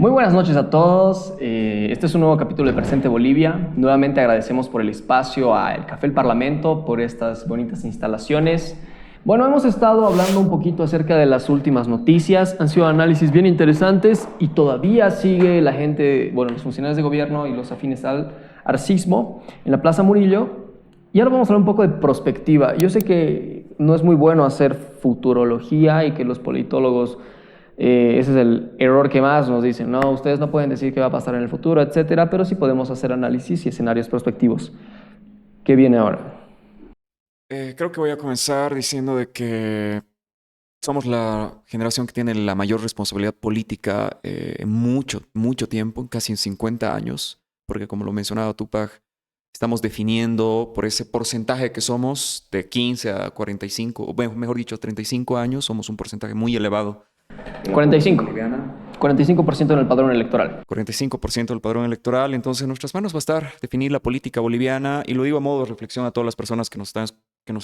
Muy buenas noches a todos. Este es un nuevo capítulo de Presente Bolivia. Nuevamente agradecemos por el espacio a El Café El Parlamento, por estas bonitas instalaciones. Bueno, hemos estado hablando un poquito acerca de las últimas noticias. Han sido análisis bien interesantes y todavía sigue la gente, bueno, los funcionarios de gobierno y los afines al arcismo en la Plaza Murillo. Y ahora vamos a hablar un poco de prospectiva. Yo sé que no es muy bueno hacer futurología y que los politólogos ese es el error que más nos dicen, no, ustedes no pueden decir qué va a pasar en el futuro, etcétera, pero sí podemos hacer análisis y escenarios prospectivos. ¿Qué viene ahora? Creo que voy a comenzar diciendo de que somos la generación que tiene la mayor responsabilidad política en mucho tiempo, casi en 50 años, porque como lo mencionaba Tupac, estamos definiendo por ese porcentaje que somos de 15 a 45, o mejor dicho, 35 años, somos un porcentaje muy elevado. 45. 45% en el padrón electoral. 45% del padrón electoral, entonces en nuestras manos va a estar definir la política boliviana, y lo digo a modo de reflexión a todas las personas que nos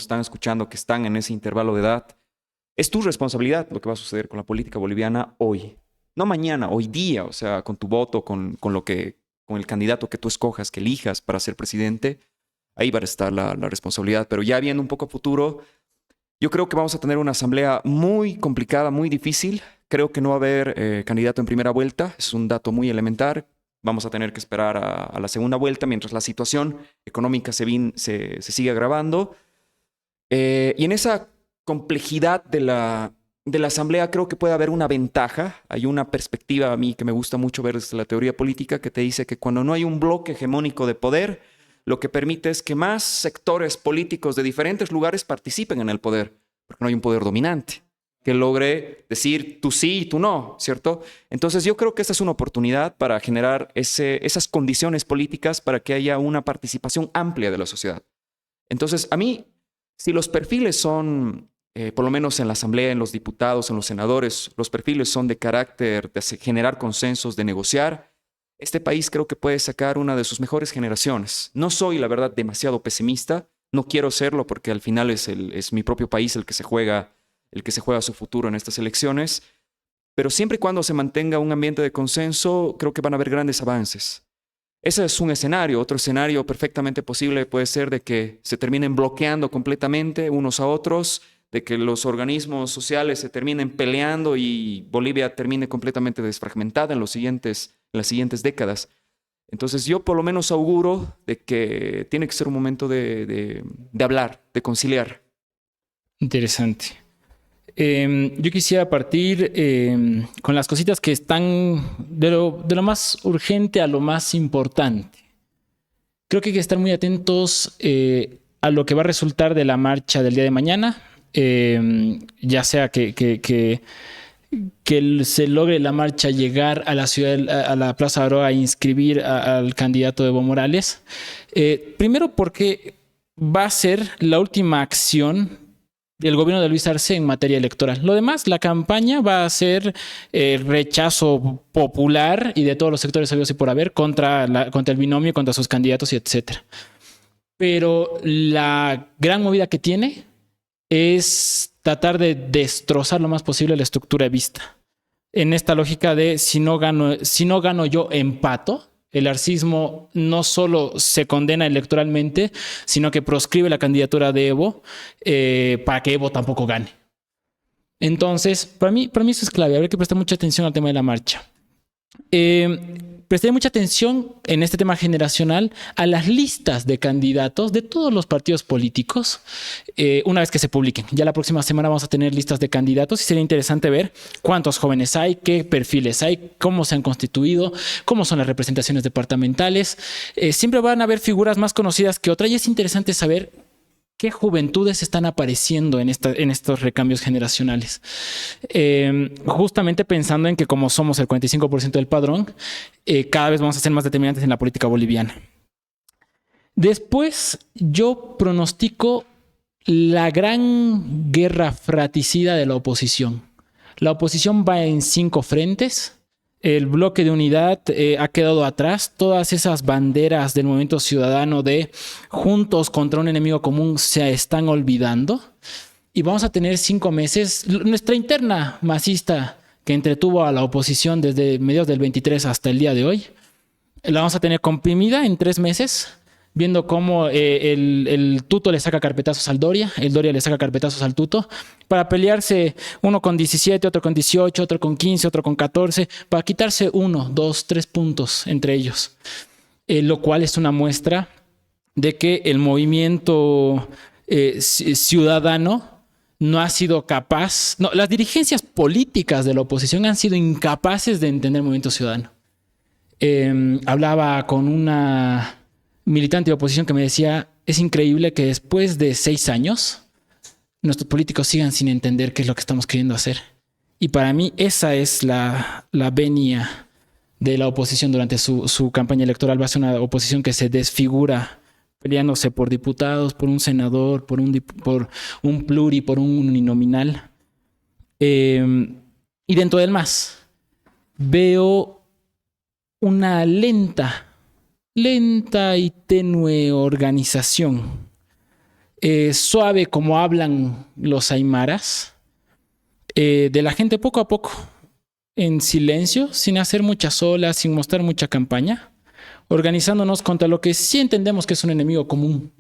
están escuchando, que están en ese intervalo de edad. Es tu responsabilidad lo que va a suceder con la política boliviana hoy. No mañana, hoy día, o sea, con tu voto, con el candidato que tú escojas, que elijas para ser presidente, ahí va a estar la responsabilidad. Pero ya viendo un poco a futuro, yo creo que vamos a tener una asamblea muy complicada, muy difícil. Creo que no va a haber candidato en primera vuelta, es un dato muy elemental. Vamos a tener que esperar a la segunda vuelta mientras la situación económica se sigue agravando. Y en esa complejidad de la asamblea creo que puede haber una ventaja. Hay una perspectiva a mí que me gusta mucho ver desde la teoría política que te dice que cuando no hay un bloque hegemónico de poder, lo que permite es que más sectores políticos de diferentes lugares participen en el poder, porque no hay un poder dominante que logre decir tú sí y tú no, ¿cierto? Entonces yo creo que esta es una oportunidad para generar esas condiciones políticas para que haya una participación amplia de la sociedad. Entonces, a mí, si los perfiles son, por lo menos en la asamblea, en los diputados, en los senadores, los perfiles son de carácter de generar consensos, de negociar, este país creo que puede sacar una de sus mejores generaciones. No soy, la verdad, demasiado pesimista. No quiero serlo porque al final es mi propio país el que se juega su futuro en estas elecciones. Pero siempre y cuando se mantenga un ambiente de consenso, creo que van a haber grandes avances. Ese es un escenario. Otro escenario perfectamente posible puede ser de que se terminen bloqueando completamente unos a otros, de que los organismos sociales se terminen peleando y Bolivia termine completamente desfragmentada en las siguientes décadas. Entonces yo por lo menos auguro de que tiene que ser un momento de hablar, de conciliar. Interesante. Yo quisiera partir con las cositas que están de lo más urgente a lo más importante. Creo que hay que estar muy atentos a lo que va a resultar de la marcha del día de mañana, ya sea que se logre la marcha llegar a la ciudad, a la Plaza Aroa a inscribir al candidato Evo Morales. Primero porque va a ser la última acción del gobierno de Luis Arce en materia electoral. Lo demás, la campaña va a ser rechazo popular y de todos los sectores habidos y por haber contra el binomio, contra sus candidatos y etcétera. Pero la gran movida que tiene es tratar de destrozar lo más posible la estructura evista. En esta lógica de si no gano yo, empato. El arcismo no solo se condena electoralmente, sino que proscribe la candidatura de Evo para que Evo tampoco gane. Entonces, para mí eso es clave. Habría que prestar mucha atención al tema de la marcha. Prestaré mucha atención en este tema generacional a las listas de candidatos de todos los partidos políticos una vez que se publiquen. Ya la próxima semana vamos a tener listas de candidatos y sería interesante ver cuántos jóvenes hay, qué perfiles hay, cómo se han constituido, cómo son las representaciones departamentales. Siempre van a haber figuras más conocidas que otras y es interesante saber qué juventudes están apareciendo en estos recambios generacionales. Justamente pensando en que como somos el 45% del padrón, cada vez vamos a ser más determinantes en la política boliviana. Después, yo pronostico la gran guerra fratricida de la oposición. La oposición va en 5 frentes. El bloque de unidad ha quedado atrás. Todas esas banderas del movimiento ciudadano de juntos contra un enemigo común se están olvidando. Y vamos a tener 5 meses. Nuestra interna masista que entretuvo a la oposición desde mediados del 23 hasta el día de hoy, la vamos a tener comprimida en 3 meses, viendo cómo el Tuto le saca carpetazos al Doria, el Doria le saca carpetazos al Tuto, para pelearse uno con 17, otro con 18, otro con 15, otro con 14, para quitarse 1, 2, 3 puntos entre ellos. Lo cual es una muestra de que el movimiento ciudadano no ha sido capaz, no, las dirigencias políticas de la oposición han sido incapaces de entender el movimiento ciudadano. Hablaba con una militante de oposición que me decía, es increíble que después de 6 años nuestros políticos sigan sin entender qué es lo que estamos queriendo hacer. Y para mí esa es la venia de la oposición durante su campaña electoral. Va a ser una oposición que se desfigura peleándose por diputados, por un senador, por un pluri, por un uninominal. Y dentro del MAS veo una lenta y tenue organización, suave como hablan los aymaras, de la gente poco a poco, en silencio, sin hacer muchas olas, sin mostrar mucha campaña, organizándonos contra lo que sí entendemos que es un enemigo común.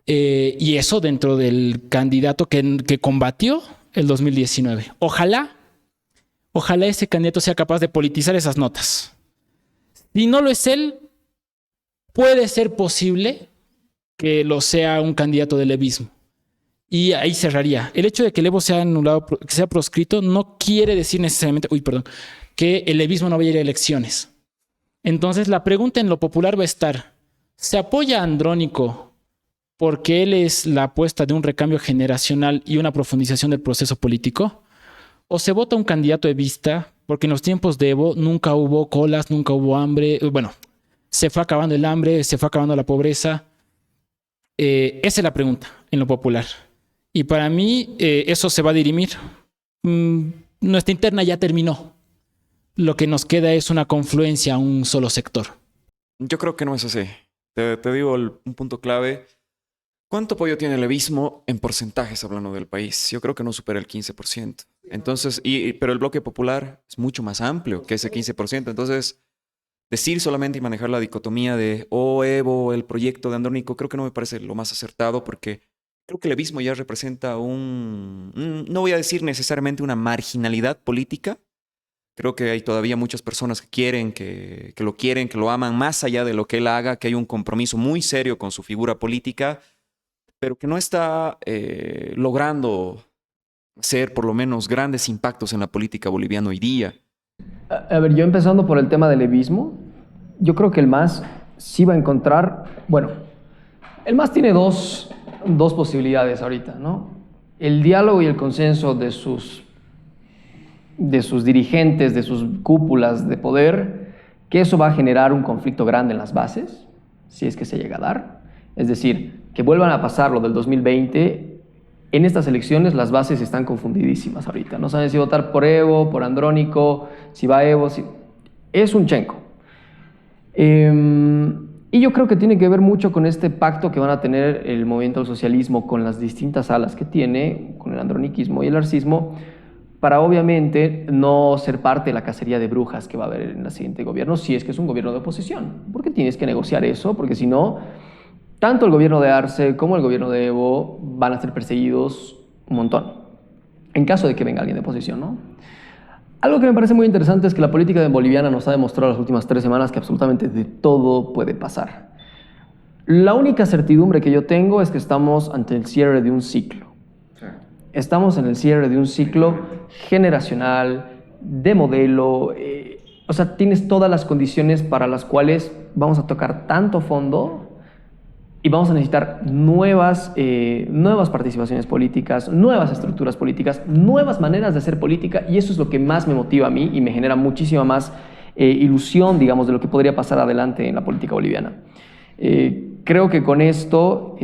Y eso dentro del candidato que combatió el 2019. Ojalá ese candidato sea capaz de politizar esas notas. Si no lo es él, puede ser posible que lo sea un candidato del levismo. Y ahí cerraría. El hecho de que el Evo sea anulado, que sea proscrito, no quiere decir necesariamente, que el levismo no vaya a ir a elecciones. Entonces la pregunta en lo popular va a estar, ¿se apoya a Andrónico porque él es la apuesta de un recambio generacional y una profundización del proceso político? ¿O se vota un candidato evista porque en los tiempos de Evo nunca hubo colas, nunca hubo hambre? Bueno, se fue acabando el hambre, se fue acabando la pobreza. Esa es la pregunta en lo popular. Y para mí eso se va a dirimir. Nuestra interna ya terminó. Lo que nos queda es una confluencia a un solo sector. Yo creo que no es así. Te digo un punto clave. ¿Cuánto apoyo tiene el levismo en porcentajes hablando del país? Yo creo que no supera el 15%. Entonces, pero el bloque popular es mucho más amplio que ese 15%. Entonces, decir solamente y manejar la dicotomía de Evo, el proyecto de Andrónico, creo que no me parece lo más acertado, porque creo que el levismo ya representa no voy a decir necesariamente una marginalidad política. Creo que hay todavía muchas personas que quieren, que lo aman más allá de lo que él haga, que hay un compromiso muy serio con su figura política, pero que no está logrando hacer por lo menos grandes impactos en la política boliviana hoy día. A ver, yo empezando por el tema del levismo, yo creo que el MAS sí va a encontrar, bueno, el MAS tiene dos posibilidades ahorita, ¿no? El diálogo y el consenso de sus dirigentes, de sus cúpulas de poder, que eso va a generar un conflicto grande en las bases, si es que se llega a dar. Es decir, que vuelvan a pasar lo del 2020. En estas elecciones las bases están confundidísimas ahorita. No saben si votar por Evo, por Andrónico, si va Evo, es un chenco. Y yo creo que tiene que ver mucho con este pacto que van a tener el movimiento del socialismo con las distintas alas que tiene, con el androniquismo y el arcismo, para obviamente no ser parte de la cacería de brujas que va a haber en el siguiente gobierno, si es que es un gobierno de oposición. Porque tienes que negociar eso, porque si no, tanto el gobierno de Arce como el gobierno de Evo van a ser perseguidos un montón, en caso de que venga alguien de oposición, ¿no? Algo que me parece muy interesante es que la política boliviana nos ha demostrado las últimas 3 semanas que absolutamente de todo puede pasar. La única certidumbre que yo tengo es que estamos ante el cierre de un ciclo. Estamos en el cierre de un ciclo generacional, de modelo, o sea, tienes todas las condiciones para las cuales vamos a tocar tanto fondo y vamos a necesitar nuevas participaciones políticas, nuevas estructuras políticas, nuevas maneras de hacer política, y eso es lo que más me motiva a mí y me genera muchísima más ilusión, digamos, de lo que podría pasar adelante en la política boliviana. Creo que con esto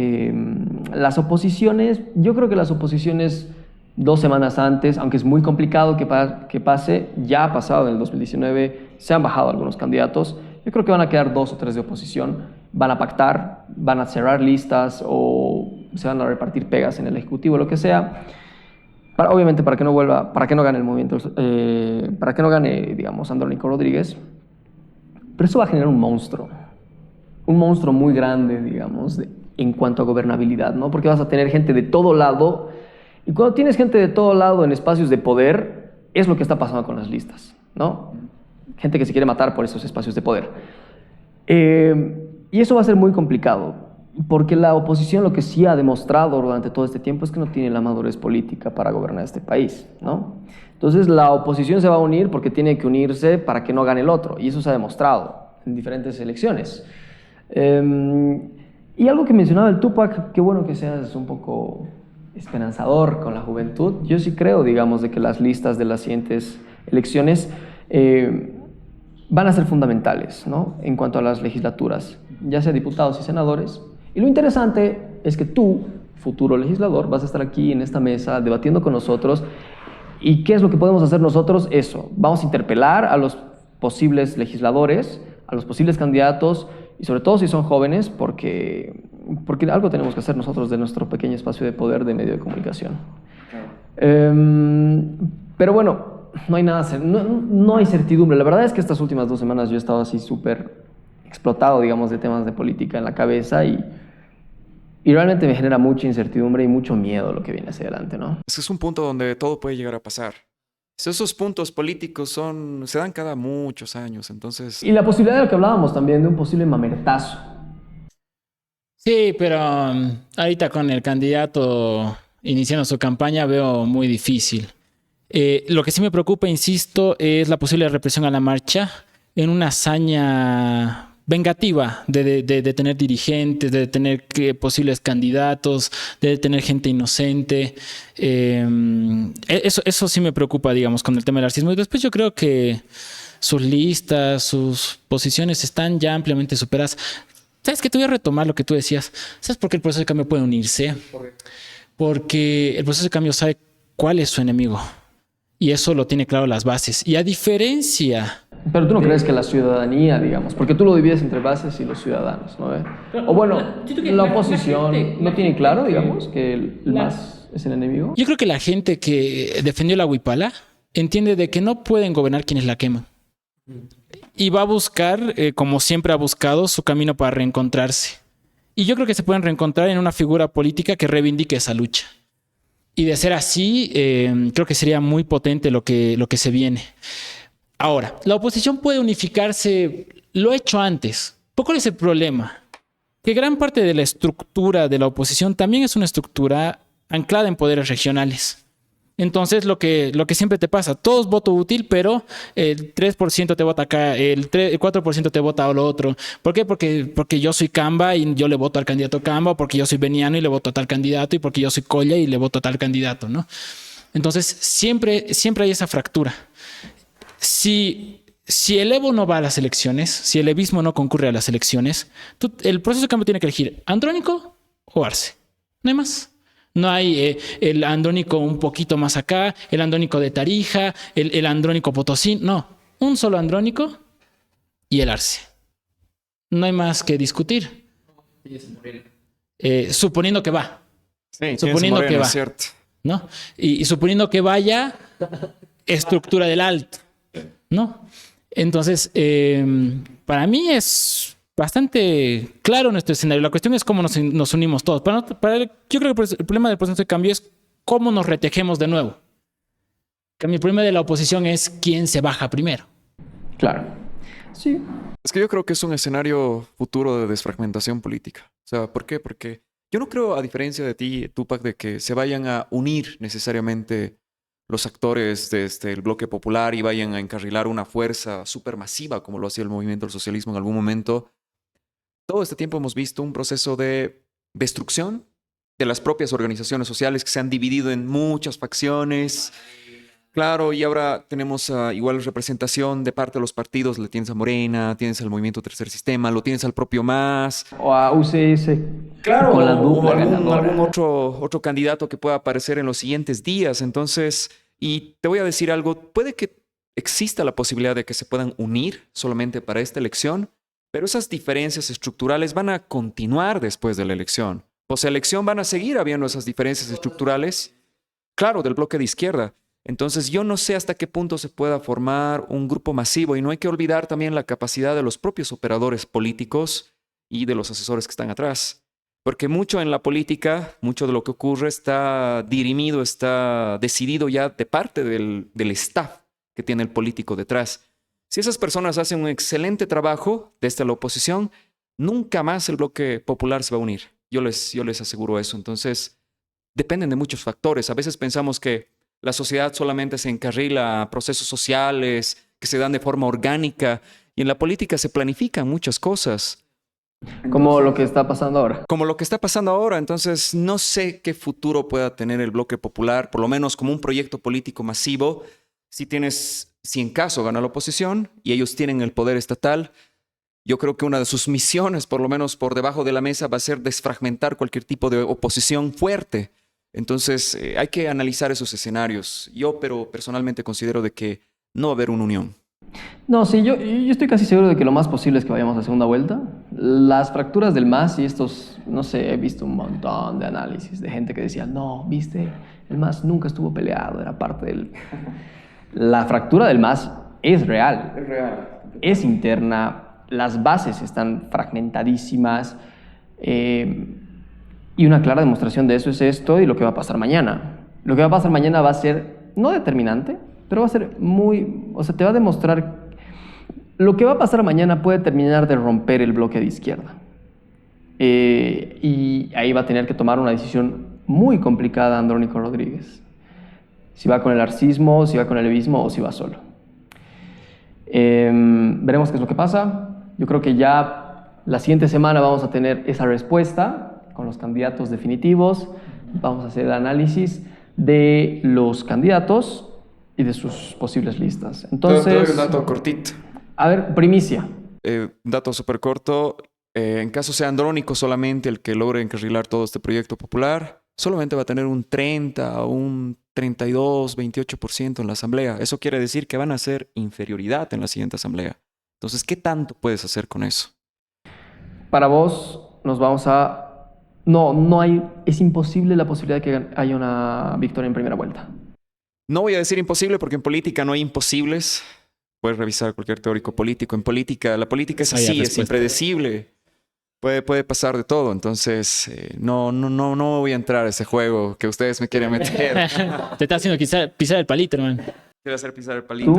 las oposiciones, yo creo que las oposiciones 2 semanas antes, aunque es muy complicado que pase, ya ha pasado en el 2019, se han bajado algunos candidatos. Yo creo que van a quedar 2 o 3 de oposición, van a pactar, van a cerrar listas o se van a repartir pegas en el Ejecutivo, lo que sea. obviamente para que no vuelva, para que no gane el movimiento, para que no gane, digamos, Andrónico Rodríguez. Pero eso va a generar un monstruo muy grande, digamos, en cuanto a gobernabilidad, ¿no? Porque vas a tener gente de todo lado, y cuando tienes gente de todo lado en espacios de poder, es lo que está pasando con las listas, ¿no? Gente que se quiere matar por esos espacios de poder. Y eso va a ser muy complicado, porque la oposición lo que sí ha demostrado durante todo este tiempo es que no tiene la madurez política para gobernar este país, ¿no? Entonces la oposición se va a unir porque tiene que unirse para que no gane el otro, y eso se ha demostrado en diferentes elecciones. Y algo que mencionaba el Tupac, qué bueno que seas un poco esperanzador con la juventud. Yo sí creo, digamos, de que las listas de las siguientes elecciones van a ser fundamentales, ¿no? En cuanto a las legislaturas, ya sea diputados y senadores. Y lo interesante es que tú, futuro legislador, vas a estar aquí en esta mesa debatiendo con nosotros. ¿Y qué es lo que podemos hacer nosotros? Eso, vamos a interpelar a los posibles legisladores, a los posibles candidatos, y sobre todo si son jóvenes, porque algo tenemos que hacer nosotros de nuestro pequeño espacio de poder de medio de comunicación. Pero bueno, no hay nada, no hay certidumbre. La verdad es que estas últimas 2 semanas yo he estado así súper explotado, digamos, de temas de política en la cabeza, y realmente me genera mucha incertidumbre y mucho miedo lo que viene hacia adelante, ¿no? Es un punto donde todo puede llegar a pasar. Esos puntos políticos se dan cada muchos años, entonces... Y la posibilidad de lo que hablábamos también, de un posible mamertazo. Sí, pero ahorita con el candidato iniciando su campaña veo muy difícil. Lo que sí me preocupa, insisto, es la posible represión a la marcha en una hazaña vengativa de tener dirigentes, de tener posibles candidatos, de tener gente inocente. Eso sí me preocupa, digamos, con el tema del arcismo. Y después yo creo que sus listas, sus posiciones están ya ampliamente superadas. ¿Sabes qué? Te voy a retomar lo que tú decías. ¿Sabes por qué el proceso de cambio puede unirse? Porque el proceso de cambio sabe cuál es su enemigo. Y eso lo tiene claro las bases. Y a diferencia... Pero tú no crees que la ciudadanía, digamos, porque tú lo divides entre bases y los ciudadanos, ¿no? O bueno, la oposición no tiene claro, digamos, que el MAS es el enemigo. Yo creo que la gente que defendió la huipala entiende de que no pueden gobernar quienes la queman. Y va a buscar, como siempre ha buscado, su camino para reencontrarse. Y yo creo que se pueden reencontrar en una figura política que reivindique esa lucha. Y de ser así, creo que sería muy potente lo que se viene. Ahora, la oposición puede unificarse, lo ha hecho antes. ¿Cuál es el problema? Que gran parte de la estructura de la oposición también es una estructura anclada en poderes regionales. Entonces, lo que siempre te pasa, todos voto útil, pero el 3% te vota acá, el 4% te vota a lo otro. ¿Por qué? Porque yo soy Camba y yo le voto al candidato Camba, o porque yo soy Beniano y le voto a tal candidato, y porque yo soy Colla y le voto a tal candidato, ¿no? Entonces, siempre hay esa fractura. Si el Evo no va a las elecciones, si el evismo no concurre a las elecciones, el proceso de cambio tiene que elegir Andrónico o Arce. No hay más. No hay el Andrónico un poquito más acá, el Andrónico de Tarija, el Andrónico Potosí. No, un solo Andrónico y el Arce. No hay más que discutir. Suponiendo que va. Sí, suponiendo Moreno, que va. es cierto. ¿No? Y suponiendo que vaya, estructura del alto, ¿no? Entonces, para mí es bastante claro nuestro escenario. La cuestión es cómo nos unimos todos. Yo creo que el problema del proceso de cambio es cómo nos retejemos de nuevo. El problema de la oposición es quién se baja primero. Claro. Sí. Es que yo creo que es un escenario futuro de desfragmentación política. O sea, ¿por qué? Porque yo no creo, a diferencia de ti, Tupac, de que se vayan a unir necesariamente los actores del bloque popular y vayan a encarrilar una fuerza supermasiva como lo hacía el movimiento del socialismo en algún momento. Todo este tiempo hemos visto un proceso de destrucción de las propias organizaciones sociales que se han dividido en muchas facciones. Claro, y ahora tenemos igual representación de parte de los partidos. Le tienes a Morena, tienes al Movimiento Tercer Sistema, lo tienes al propio MAS. O a UCS. Claro, con la o dupla algún otro candidato que pueda aparecer en los siguientes días. Entonces, y te voy a decir algo, puede que exista la posibilidad de que se puedan unir solamente para esta elección, pero esas diferencias estructurales van a continuar después de la elección. Poselección van a seguir habiendo esas diferencias estructurales. claro, del bloque de izquierda. Entonces yo no sé hasta qué punto se pueda formar un grupo masivo y no hay que olvidar también la capacidad de los propios operadores políticos y de los asesores que están atrás. Porque mucho en la política, mucho de lo que ocurre está dirimido, está decidido ya de parte del staff que tiene el político detrás. Si esas personas hacen un excelente trabajo desde la oposición, nunca más el bloque popular se va a unir. Yo les aseguro eso. Entonces, dependen de muchos factores. A veces pensamos que la sociedad solamente se encarrila a procesos sociales que se dan de forma orgánica y en la política se planifican muchas cosas. Como lo que está pasando ahora. Como lo que está pasando ahora. Entonces, no sé qué futuro pueda tener el bloque popular, por lo menos como un proyecto político masivo. Si en caso gana la oposición y ellos tienen el poder estatal, yo creo que una de sus misiones, por lo menos por debajo de la mesa, va a ser desfragmentar cualquier tipo de oposición fuerte. Entonces, hay que analizar esos escenarios. Pero personalmente considero de que no va a haber una unión. No, sí, yo estoy casi seguro de que lo más posible es que vayamos a segunda vuelta. Las fracturas del MAS y estos, no sé, he visto un montón de análisis de gente que decía, no, viste, el MAS nunca estuvo peleado, era parte del... La fractura del MAS es real. Es real. Es interna, las bases están fragmentadísimas. Y una clara demostración de eso es esto y lo que va a pasar mañana. Lo que va a pasar mañana va a ser, no determinante, pero va a ser muy... O sea, te va a demostrar... Lo que va a pasar mañana puede terminar de romper el bloque de izquierda. Y ahí va a tener que tomar una decisión muy complicada Andrónico Rodríguez. Si va con el arcismo, si va con el levismo o si va solo. Veremos qué es lo que pasa. Yo creo que ya la siguiente semana vamos a tener esa respuesta con los candidatos definitivos. Vamos a hacer el análisis de los candidatos y de sus posibles listas. Entonces, Te doy un dato cortito. A ver, primicia. Dato súper corto. En caso sea Andrónico solamente el que logre encarrilar todo este proyecto popular, solamente va a tener un 30 o un 32, 28% en la asamblea. Eso quiere decir que van a hacer inferioridad en la siguiente asamblea. Entonces, ¿qué tanto puedes hacer con eso? Para vos, nos vamos a... No hay... Es imposible la posibilidad de que haya una victoria en primera vuelta. No voy a decir imposible porque en política no hay imposibles. Puedes revisar cualquier teórico político. En política, la política es así, es impredecible. Puede pasar de todo. Entonces, no voy a entrar a ese juego que ustedes me quieren meter. Te está haciendo pisar el palito, hermano. Quiero hacer pisar el palito.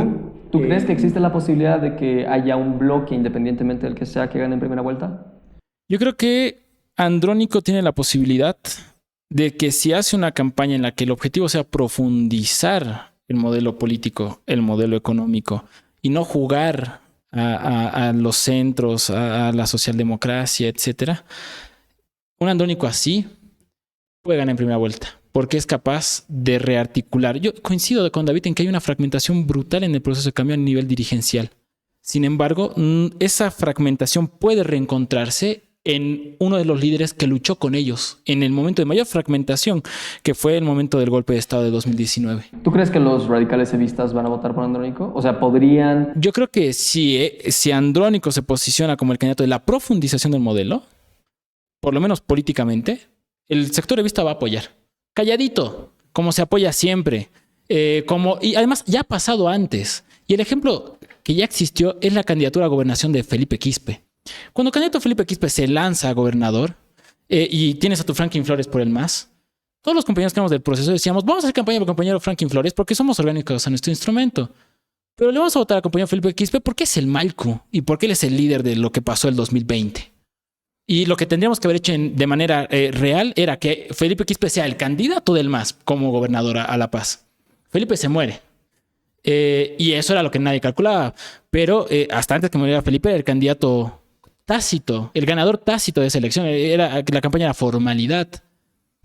¿Tú crees que existe la posibilidad de que haya un bloque independientemente del que sea que gane en primera vuelta? Yo creo que Andrónico tiene la posibilidad de que si hace una campaña en la que el objetivo sea profundizar el modelo político, el modelo económico y no jugar a los centros, a la socialdemocracia, etcétera, un Andrónico así puede ganar en primera vuelta porque es capaz de rearticular. Yo coincido con David en que hay una fragmentación brutal en el proceso de cambio a nivel dirigencial. Sin embargo, esa fragmentación puede reencontrarse en uno de los líderes que luchó con ellos en el momento de mayor fragmentación, que fue el momento del golpe de Estado de 2019. ¿Tú crees que los radicales evistas van a votar por Andrónico? O sea, podrían... Yo creo que si Andrónico se posiciona como el candidato de la profundización del modelo, por lo menos políticamente, el sector evista va a apoyar. Calladito, como se apoya siempre. Y además ya ha pasado antes. Y el ejemplo que ya existió es la candidatura a gobernación de Felipe Quispe. Cuando el candidato Felipe Quispe se lanza a gobernador y tienes a tu Franklin Flores por el MAS, todos los compañeros que éramos del proceso decíamos, vamos a hacer campaña por compañero Franklin Flores porque somos orgánicos a nuestro instrumento. Pero le vamos a votar al compañero Felipe Quispe porque es el Malcu y porque él es el líder de lo que pasó el 2020. Y lo que tendríamos que haber hecho de manera real era que Felipe Quispe sea el candidato del MAS como gobernador a La Paz. Felipe se muere. Y eso era lo que nadie calculaba. Pero hasta antes que muriera Felipe, era el candidato tácito, el ganador tácito de esa elección. La campaña era formalidad.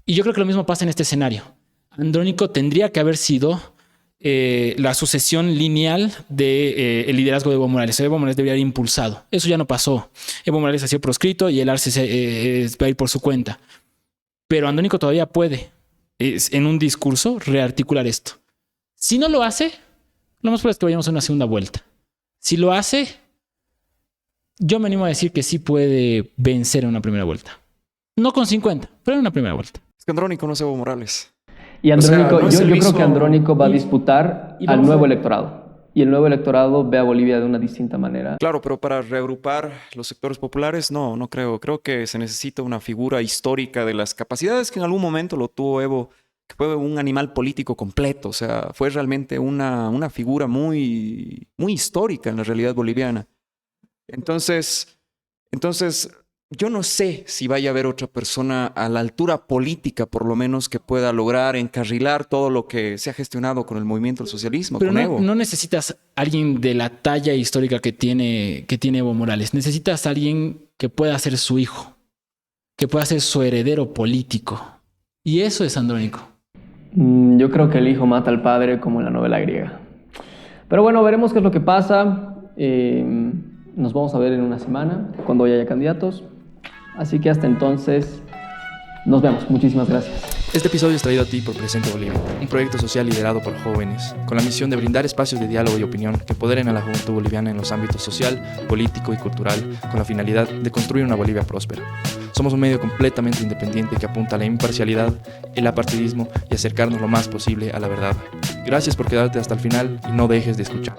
Y yo creo que lo mismo pasa en este escenario. Andrónico tendría que haber sido la sucesión lineal del liderazgo de Evo Morales. Evo Morales debería haber impulsado. Eso ya no pasó. Evo Morales ha sido proscrito y el Arce va a ir por su cuenta. Pero Andrónico todavía puede, en un discurso, rearticular esto. Si no lo hace, lo más probable es que vayamos a una segunda vuelta. Si lo hace, yo me animo a decir que sí puede vencer en una primera vuelta. No con 50, pero en una primera vuelta. Es que Andrónico no es Evo Morales. Y O sea, Andrónico, no es yo el creo que mismo- Andrónico va a disputar y al vamos nuevo a- electorado. Y el nuevo electorado ve a Bolivia de una distinta manera. Claro, pero para reagrupar los sectores populares, no creo. Creo que se necesita una figura histórica de las capacidades que en algún momento lo tuvo Evo, que fue un animal político completo. O sea, fue realmente una figura muy, muy histórica en la realidad boliviana. Entonces, yo no sé si vaya a haber otra persona a la altura política, por lo menos, que pueda lograr encarrilar todo lo que se ha gestionado con el movimiento del socialismo, Pero con no, Evo. no necesitas alguien de la talla histórica que tiene Evo Morales. Necesitas alguien que pueda ser su hijo, que pueda ser su heredero político. Y eso es Andrónico. Yo creo que el hijo mata al padre como en la novela griega. Pero bueno, veremos qué es lo que pasa. Nos vamos a ver en una semana, cuando ya haya candidatos. Así que hasta entonces, nos vemos. Muchísimas gracias. Este episodio es traído a ti por Presente Bolivia, un proyecto social liderado por jóvenes, con la misión de brindar espacios de diálogo y opinión que empoderen a la juventud boliviana en los ámbitos social, político y cultural, con la finalidad de construir una Bolivia próspera. Somos un medio completamente independiente que apunta a la imparcialidad, el apartidismo y acercarnos lo más posible a la verdad. Gracias por quedarte hasta el final y no dejes de escuchar.